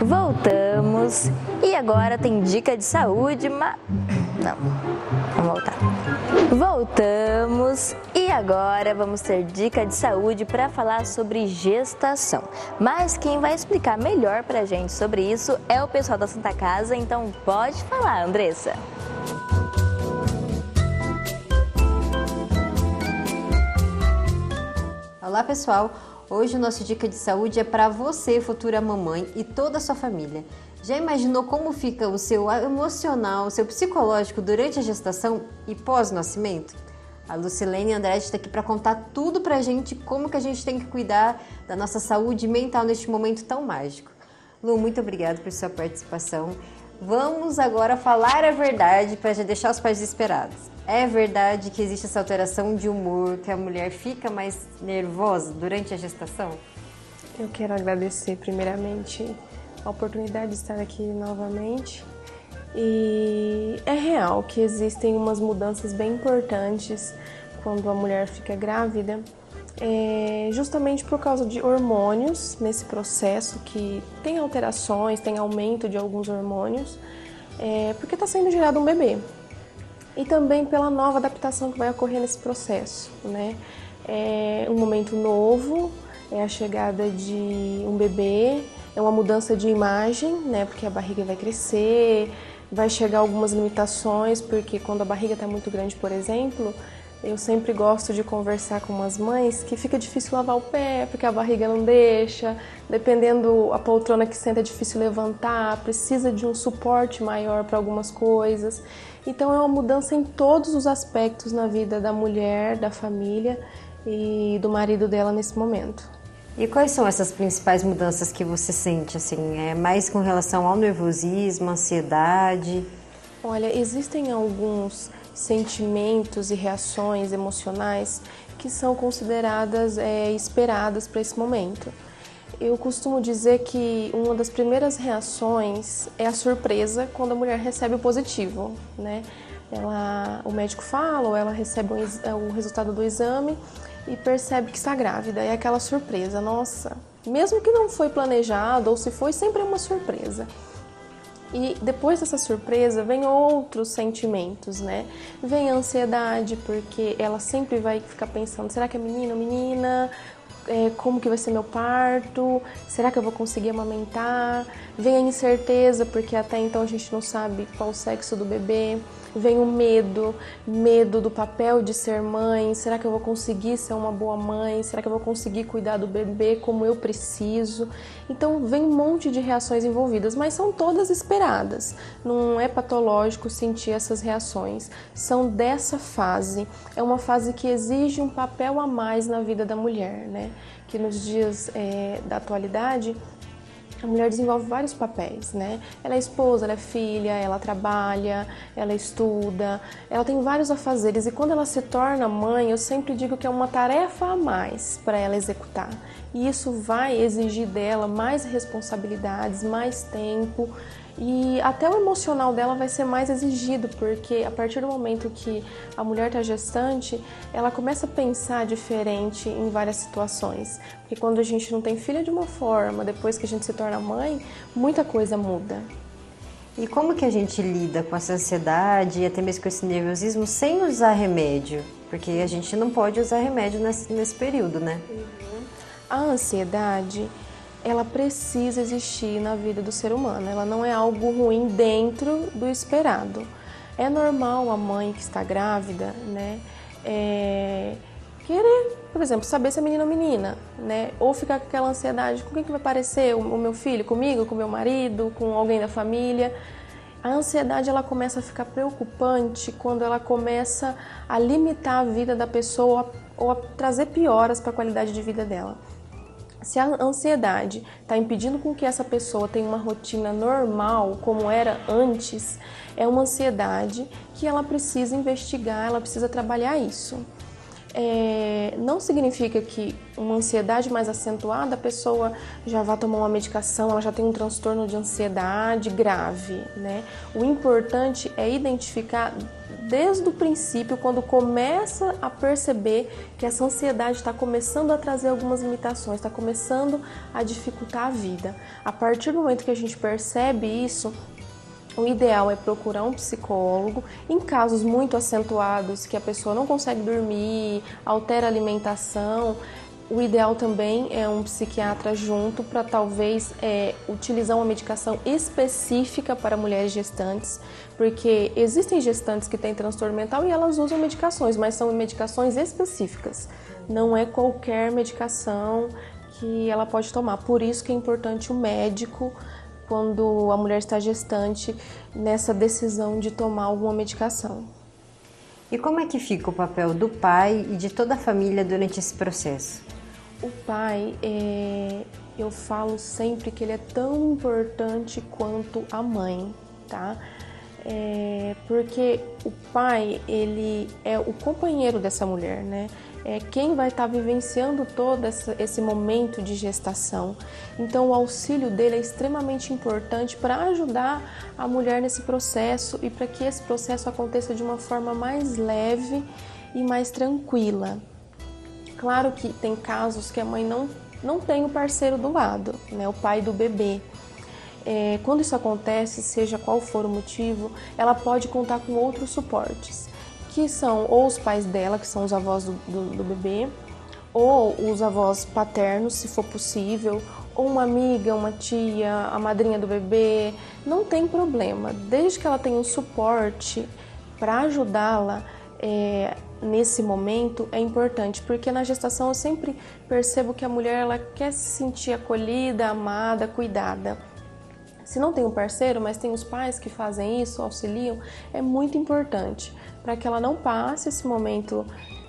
Voltamos e agora tem dica de saúde, mas... Não, vamos voltar. Voltamos e agora vamos ter dica de saúde para falar sobre gestação. Mas quem vai explicar melhor pra gente sobre isso é o pessoal da Santa Casa, então pode falar, Andressa. Olá pessoal, hoje o nosso dica de saúde é para você, futura mamãe, e toda a sua família. Já imaginou como fica o seu emocional, o seu psicológico durante a gestação e pós-nascimento? A Lucilene Andrade está aqui para contar tudo pra gente, como que a gente tem que cuidar da nossa saúde mental neste momento tão mágico. Lu, muito obrigada por sua participação. Vamos agora falar a verdade para já deixar os pais desesperados. É verdade que existe essa alteração de humor, que a mulher fica mais nervosa durante a gestação? Eu quero agradecer primeiramente a oportunidade de estar aqui novamente. E é real que existem umas mudanças bem importantes quando a mulher fica grávida, justamente por causa de hormônios nesse processo, que tem alterações, tem aumento de alguns hormônios, porque está sendo gerado um bebê. E também pela nova adaptação que vai ocorrer nesse processo, né? É um momento novo, é a chegada de um bebê, é uma mudança de imagem, né? Porque a barriga vai crescer, vai chegar algumas limitações, porque quando a barriga está muito grande, por exemplo, eu sempre gosto de conversar com umas mães que fica difícil lavar o pé, porque a barriga não deixa, dependendo a poltrona que senta é difícil levantar, precisa de um suporte maior para algumas coisas. Então é uma mudança em todos os aspectos na vida da mulher, da família e do marido dela nesse momento. E quais são essas principais mudanças que você sente, assim, mais com relação ao nervosismo, ansiedade? Olha, existem alguns sentimentos e reações emocionais que são consideradas esperadas para esse momento. Eu costumo dizer que uma das primeiras reações é a surpresa quando a mulher recebe o positivo, né? O médico fala ou ela recebe o resultado do exame e percebe que está grávida. É aquela surpresa, nossa, mesmo que não foi planejado ou se foi, sempre é uma surpresa. E depois dessa surpresa vem outros sentimentos, né? Vem a ansiedade, porque ela sempre vai ficar pensando, será que é menino ou menina? Como que vai ser meu parto? Será que eu vou conseguir amamentar? Vem a incerteza, porque até então a gente não sabe qual o sexo do bebê. Vem o medo do papel de ser mãe. Será que eu vou conseguir ser uma boa mãe? Será que eu vou conseguir cuidar do bebê como eu preciso? Então vem um monte de reações envolvidas, mas são todas esperadas. Não é patológico sentir essas reações. São dessa fase. É uma fase que exige um papel a mais na vida da mulher, né? Que nos dias da atualidade, a mulher desenvolve vários papéis, né? Ela é esposa, ela é filha, ela trabalha, ela estuda, ela tem vários afazeres e quando ela se torna mãe, eu sempre digo que é uma tarefa a mais para ela executar. E isso vai exigir dela mais responsabilidades, mais tempo e até o emocional dela vai ser mais exigido, porque a partir do momento que a mulher está gestante, ela começa a pensar diferente em várias situações. Porque quando a gente não tem filha de uma forma, depois que a gente se torna mãe, muita coisa muda. E como que a gente lida com essa ansiedade e até mesmo com esse nervosismo sem usar remédio? Porque a gente não pode usar remédio nesse período, né? A ansiedade, ela precisa existir na vida do ser humano, ela não é algo ruim dentro do esperado. É normal a mãe que está grávida, né, querer, por exemplo, saber se é menino ou menina, né, ou ficar com aquela ansiedade, com quem que vai parecer, o meu filho, comigo, com o meu marido, com alguém da família. A ansiedade ela começa a ficar preocupante quando ela começa a limitar a vida da pessoa ou a trazer pioras para a qualidade de vida dela. Se a ansiedade está impedindo com que essa pessoa tenha uma rotina normal, como era antes, é uma ansiedade que ela precisa investigar, ela precisa trabalhar isso. não significa que uma ansiedade mais acentuada, a pessoa já vai tomar uma medicação, ela já tem um transtorno de ansiedade grave, né? O importante é identificar desde o princípio, quando começa a perceber que essa ansiedade está começando a trazer algumas limitações, está começando a dificultar a vida. A partir do momento que a gente percebe isso, o ideal é procurar um psicólogo. Em casos muito acentuados, que a pessoa não consegue dormir, altera a alimentação, o ideal também é um psiquiatra junto para talvez utilizar uma medicação específica para mulheres gestantes, porque existem gestantes que têm transtorno mental e elas usam medicações, mas são medicações específicas. Não é qualquer medicação que ela pode tomar. Por isso que é importante o médico, quando a mulher está gestante, nessa decisão de tomar alguma medicação. E como é que fica o papel do pai e de toda a família durante esse processo? O pai, eu falo sempre que ele é tão importante quanto a mãe, tá? Porque o pai, ele é o companheiro dessa mulher, né? É quem vai estar vivenciando todo esse momento de gestação. Então, o auxílio dele é extremamente importante para ajudar a mulher nesse processo e para que esse processo aconteça de uma forma mais leve e mais tranquila. Claro que tem casos que a mãe não tem o parceiro do lado, né? O pai do bebê. Quando isso acontece, seja qual for o motivo, ela pode contar com outros suportes, que são ou os pais dela, que são os avós do bebê, ou os avós paternos, se for possível, ou uma amiga, uma tia, a madrinha do bebê. Não tem problema, desde que ela tenha um suporte para ajudá-la nesse momento, é importante, porque na gestação eu sempre percebo que a mulher ela quer se sentir acolhida, amada, cuidada. Se não tem um parceiro, mas tem os pais que fazem isso, auxiliam, é muito importante para que ela não passe esse momento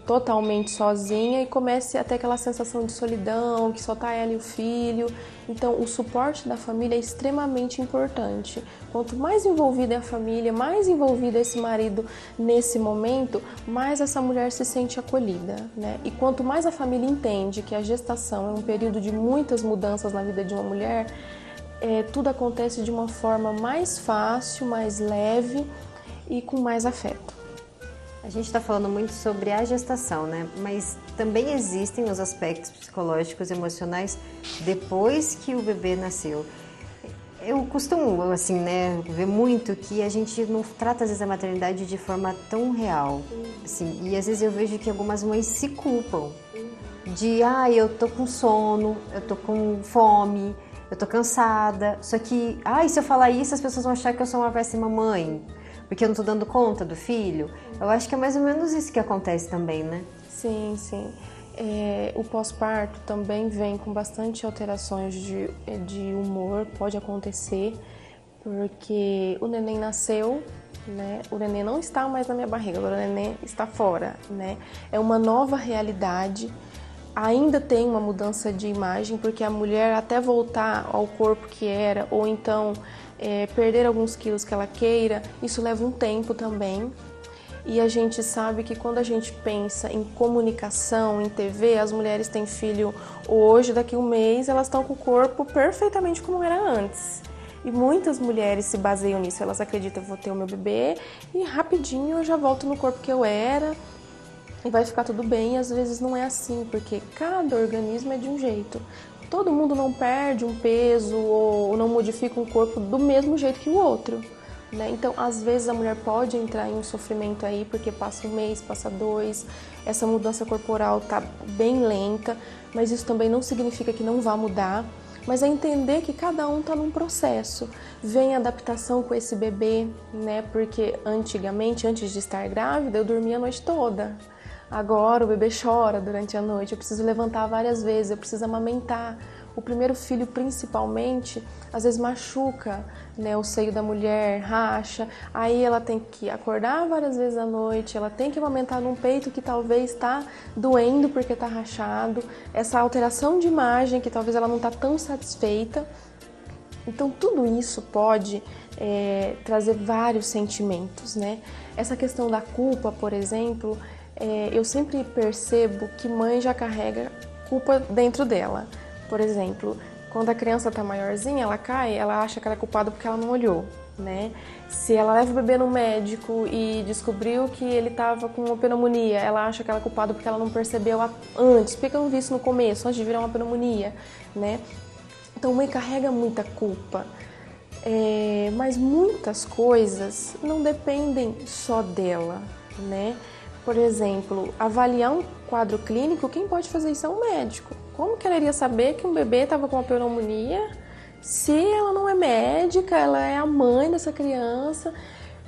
totalmente sozinha e comece a ter aquela sensação de solidão, que só está ela e o filho. Então, o suporte da família é extremamente importante. Quanto mais envolvida é a família, mais envolvido é esse marido nesse momento, mais essa mulher se sente acolhida, né? E quanto mais a família entende que a gestação é um período de muitas mudanças na vida de uma mulher, tudo acontece de uma forma mais fácil, mais leve e com mais afeto. A gente está falando muito sobre a gestação, né? Mas também existem os aspectos psicológicos e emocionais depois que o bebê nasceu. Eu costumo, assim, né, ver muito que a gente não trata, às vezes, a maternidade de forma tão real. Assim, e às vezes eu vejo que algumas mães se culpam de, eu tô com sono, eu tô com fome, eu tô cansada. Só que, e se eu falar isso, as pessoas vão achar que eu sou uma péssima mãe, porque eu não tô dando conta do filho. Eu acho que é mais ou menos isso que acontece também, né? Sim, sim. O pós-parto também vem com bastante alterações de humor, pode acontecer, porque o neném nasceu, né? O neném não está mais na minha barriga, agora o neném está fora, né? É uma nova realidade. Ainda tem uma mudança de imagem, porque a mulher até voltar ao corpo que era, ou então perder alguns quilos que ela queira, isso leva um tempo também. E a gente sabe que quando a gente pensa em comunicação, em TV, as mulheres têm filho hoje, daqui a um mês, elas estão com o corpo perfeitamente como era antes. E muitas mulheres se baseiam nisso, elas acreditam, eu vou ter o meu bebê e rapidinho eu já volto no corpo que eu era e vai ficar tudo bem. E às vezes não é assim, porque cada organismo é de um jeito. Todo mundo não perde um peso ou não modifica um corpo do mesmo jeito que o outro, né? Então, às vezes a mulher pode entrar em um sofrimento aí, porque passa um mês, passa dois, essa mudança corporal tá bem lenta, mas isso também não significa que não vá mudar, mas é entender que cada um tá num processo. Vem adaptação com esse bebê, né? Porque antigamente, antes de estar grávida, eu dormia a noite toda. Agora o bebê chora durante a noite, eu preciso levantar várias vezes, eu preciso amamentar. O primeiro filho, principalmente, às vezes machuca, né, o seio da mulher, racha. Aí ela tem que acordar várias vezes à noite, ela tem que amamentar num peito que talvez está doendo porque está rachado. Essa alteração de imagem que talvez ela não está tão satisfeita. Então, tudo isso pode trazer vários sentimentos, né? Essa questão da culpa, por exemplo, eu sempre percebo que mãe já carrega culpa dentro dela. Por exemplo, quando a criança está maiorzinha, ela cai, ela acha que ela é culpada porque ela não olhou, né? Se ela leva o bebê no médico e descobriu que ele estava com uma pneumonia, ela acha que ela é culpada porque ela não percebeu antes, porque eu não vi isso no começo, antes de virar uma pneumonia, né? Então, mãe carrega muita culpa. Mas muitas coisas não dependem só dela, né? Por exemplo, avaliar um quadro clínico, quem pode fazer isso é um médico. Como que ela iria saber que um bebê estava com uma pneumonia se ela não é médica, ela é a mãe dessa criança?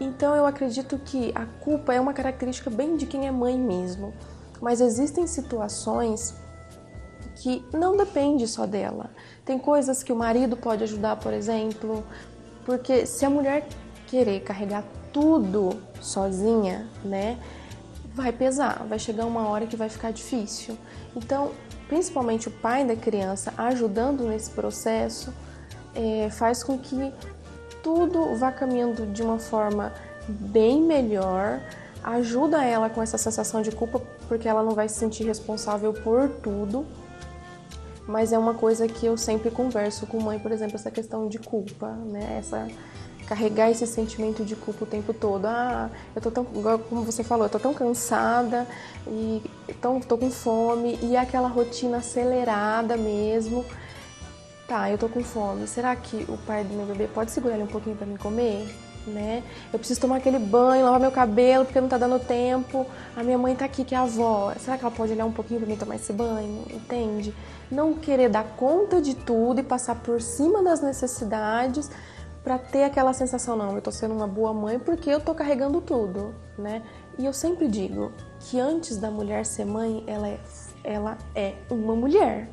Então eu acredito que a culpa é uma característica bem de quem é mãe mesmo. Mas existem situações que não depende só dela. Tem coisas que o marido pode ajudar, por exemplo, porque se a mulher querer carregar tudo sozinha, né, vai pesar, vai chegar uma hora que vai ficar difícil. Então, principalmente o pai da criança ajudando nesse processo, faz com que tudo vá caminhando de uma forma bem melhor, ajuda ela com essa sensação de culpa, porque ela não vai se sentir responsável por tudo. Mas é uma coisa que eu sempre converso com mãe, por exemplo, essa questão de culpa, né? Carregar esse sentimento de culpa o tempo todo. Eu tô tão, como você falou, eu tô tão cansada, e tô com fome, e aquela rotina acelerada mesmo. Tá, eu tô com fome, será que o pai do meu bebê pode segurar ele um pouquinho pra mim comer? Né? Eu preciso tomar aquele banho, lavar meu cabelo porque não tá dando tempo. A minha mãe tá aqui, que é a avó. Será que ela pode olhar um pouquinho pra mim tomar esse banho? Entende? Não querer dar conta de tudo e passar por cima das necessidades pra ter aquela sensação, não, eu tô sendo uma boa mãe porque eu tô carregando tudo, né? E eu sempre digo que antes da mulher ser mãe, ela é uma mulher.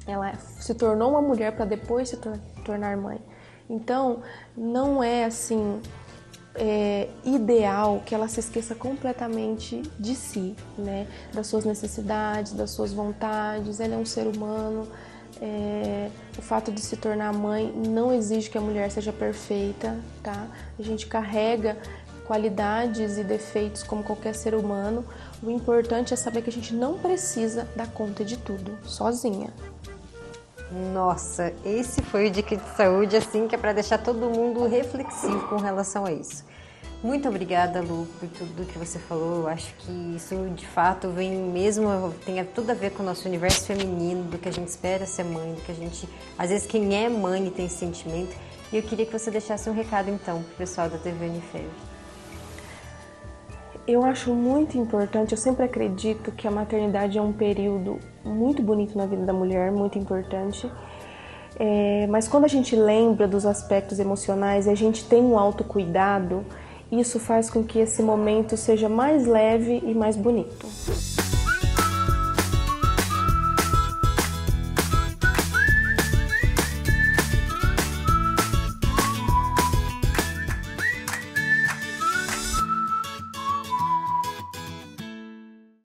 Ela se tornou uma mulher para depois se tornar mãe. Então, não é assim ideal que ela se esqueça completamente de si, né? Das suas necessidades, das suas vontades. Ela é um ser humano. O fato de se tornar mãe não exige que a mulher seja perfeita, tá? A gente carrega qualidades e defeitos como qualquer ser humano. O importante é saber que a gente não precisa dar conta de tudo sozinha. Nossa, esse foi o Dica de Saúde, assim, que é para deixar todo mundo reflexivo com relação a isso. Muito obrigada, Lu, por tudo que você falou. Eu acho que isso, de fato, vem mesmo, tem tudo a ver com o nosso universo feminino, do que a gente espera ser mãe, do que a gente... Às vezes, quem é mãe tem esse sentimento. E eu queria que você deixasse um recado, então, pro pessoal da TV Unifev. Eu acho muito importante, eu sempre acredito que a maternidade é um período muito bonito na vida da mulher, muito importante. Mas quando a gente lembra dos aspectos emocionais e a gente tem um autocuidado, isso faz com que esse momento seja mais leve e mais bonito.